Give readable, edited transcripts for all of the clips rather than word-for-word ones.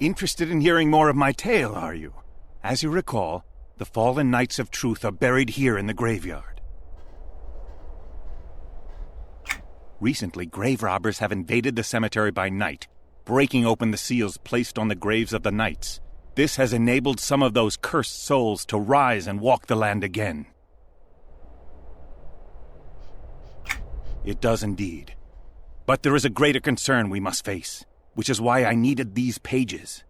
Interested in hearing more of my tale, are you? As you recall, the fallen Knights of Truth are buried here in the graveyard. Recently, grave robbers have invaded the cemetery by night, breaking open the seals placed on the graves of the knights. This has enabled some of those cursed souls to rise and walk the land again. It does indeed. But there is a greater concern we must face, which is why I needed these pages.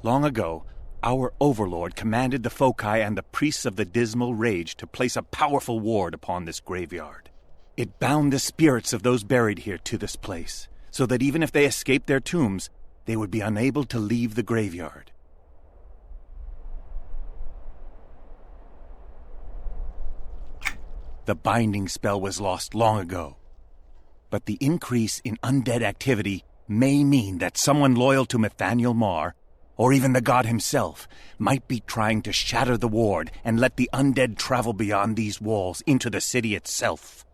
Long ago, our overlord commanded the foci and the priests of the Dismal Rage to place a powerful ward upon this graveyard. It bound the spirits of those buried here to this place, so that even if they escaped their tombs, they would be unable to leave the graveyard. The binding spell was lost long ago, but the increase in undead activity may mean that someone loyal to Nathaniel Marr, or even the god himself, might be trying to shatter the ward and let the undead travel beyond these walls into the city itself.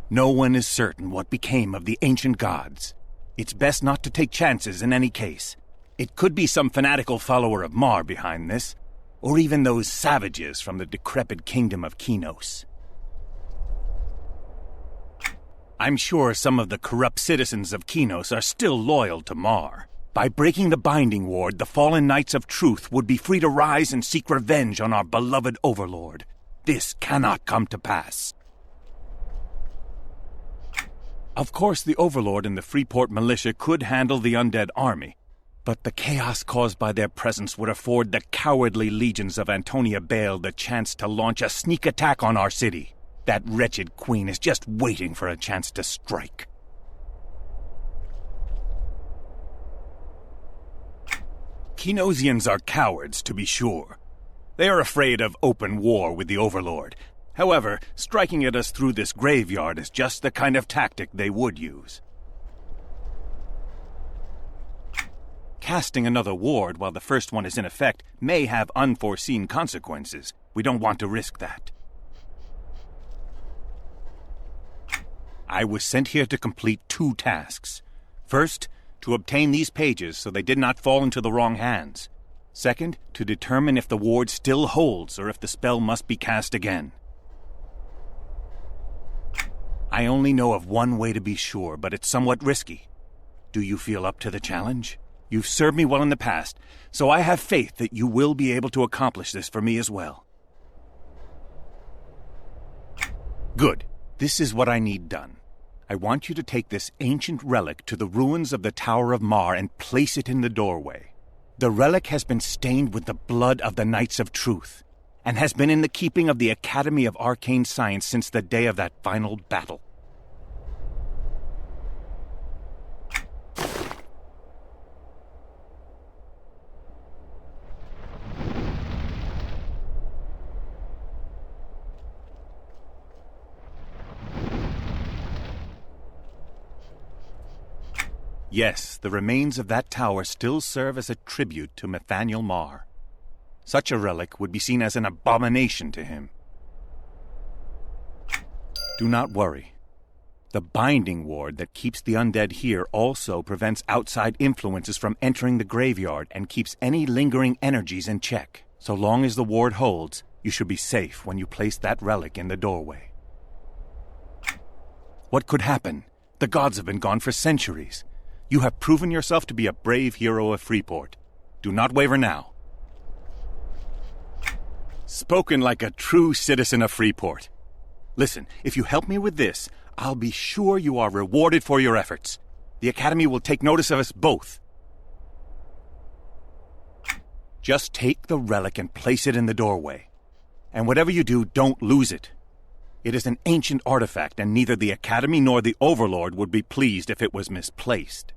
No one is certain what became of the ancient gods. It's best not to take chances in any case. It could be some fanatical follower of Marr behind this, or even those savages from the decrepit kingdom of Kinos. I'm sure some of the corrupt citizens of Kinos are still loyal to Marr. By breaking the binding ward, the fallen Knights of Truth would be free to rise and seek revenge on our beloved overlord. This cannot come to pass. Of course, the overlord and the Freeport militia could handle the undead army, but the chaos caused by their presence would afford the cowardly legions of Antonia Bale the chance to launch a sneak attack on our city. That wretched queen is just waiting for a chance to strike. Kinosians are cowards, to be sure. They are afraid of open war with the overlord. However, striking at us through this graveyard is just the kind of tactic they would use. Casting another ward while the first one is in effect may have unforeseen consequences. We don't want to risk that. I was sent here to complete 2 tasks. First, to obtain these pages so they did not fall into the wrong hands. Second, to determine if the ward still holds or if the spell must be cast again. I only know of one way to be sure, but it's somewhat risky. Do you feel up to the challenge? You've served me well in the past, so I have faith that you will be able to accomplish this for me as well. Good. This is what I need done. I want you to take this ancient relic to the ruins of the Tower of Marr and place it in the doorway. The relic has been stained with the blood of the Knights of Truth, and has been in the keeping of the Academy of Arcane Science since the day of that final battle. Yes, the remains of that tower still serve as a tribute to Nathaniel Marr. Such a relic would be seen as an abomination to him. Do not worry. The binding ward that keeps the undead here also prevents outside influences from entering the graveyard and keeps any lingering energies in check. So long as the ward holds, you should be safe when you place that relic in the doorway. What could happen? The gods have been gone for centuries. You have proven yourself to be a brave hero of Freeport. Do not waver now. Spoken like a true citizen of Freeport. Listen, if you help me with this, I'll be sure you are rewarded for your efforts. The Academy will take notice of us both. Just take the relic and place it in the doorway. And whatever you do, don't lose it. It is an ancient artifact, and neither the Academy nor the Overlord would be pleased if it was misplaced.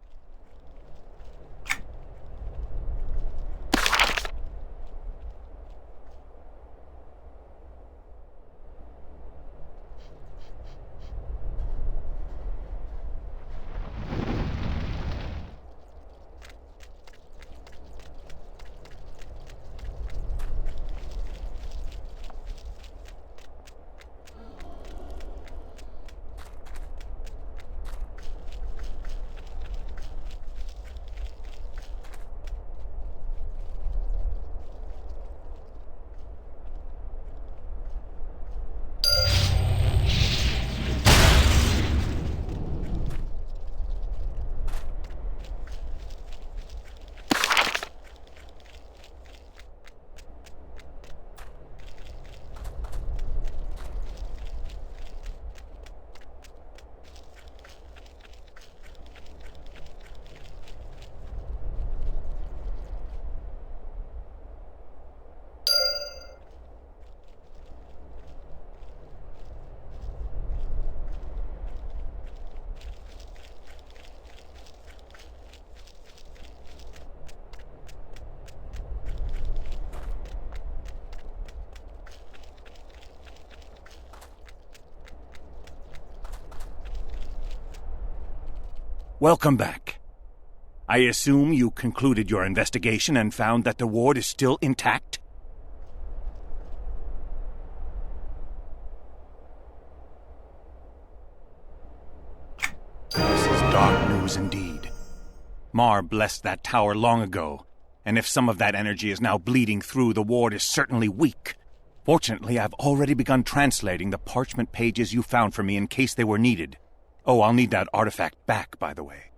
Welcome back. I assume you concluded your investigation and found that the ward is still intact? This is dark news indeed. Marr blessed that tower long ago, and if some of that energy is now bleeding through, the ward is certainly weak. Fortunately, I've already begun translating the parchment pages you found for me in case they were needed. Oh, I'll need that artifact back, by the way.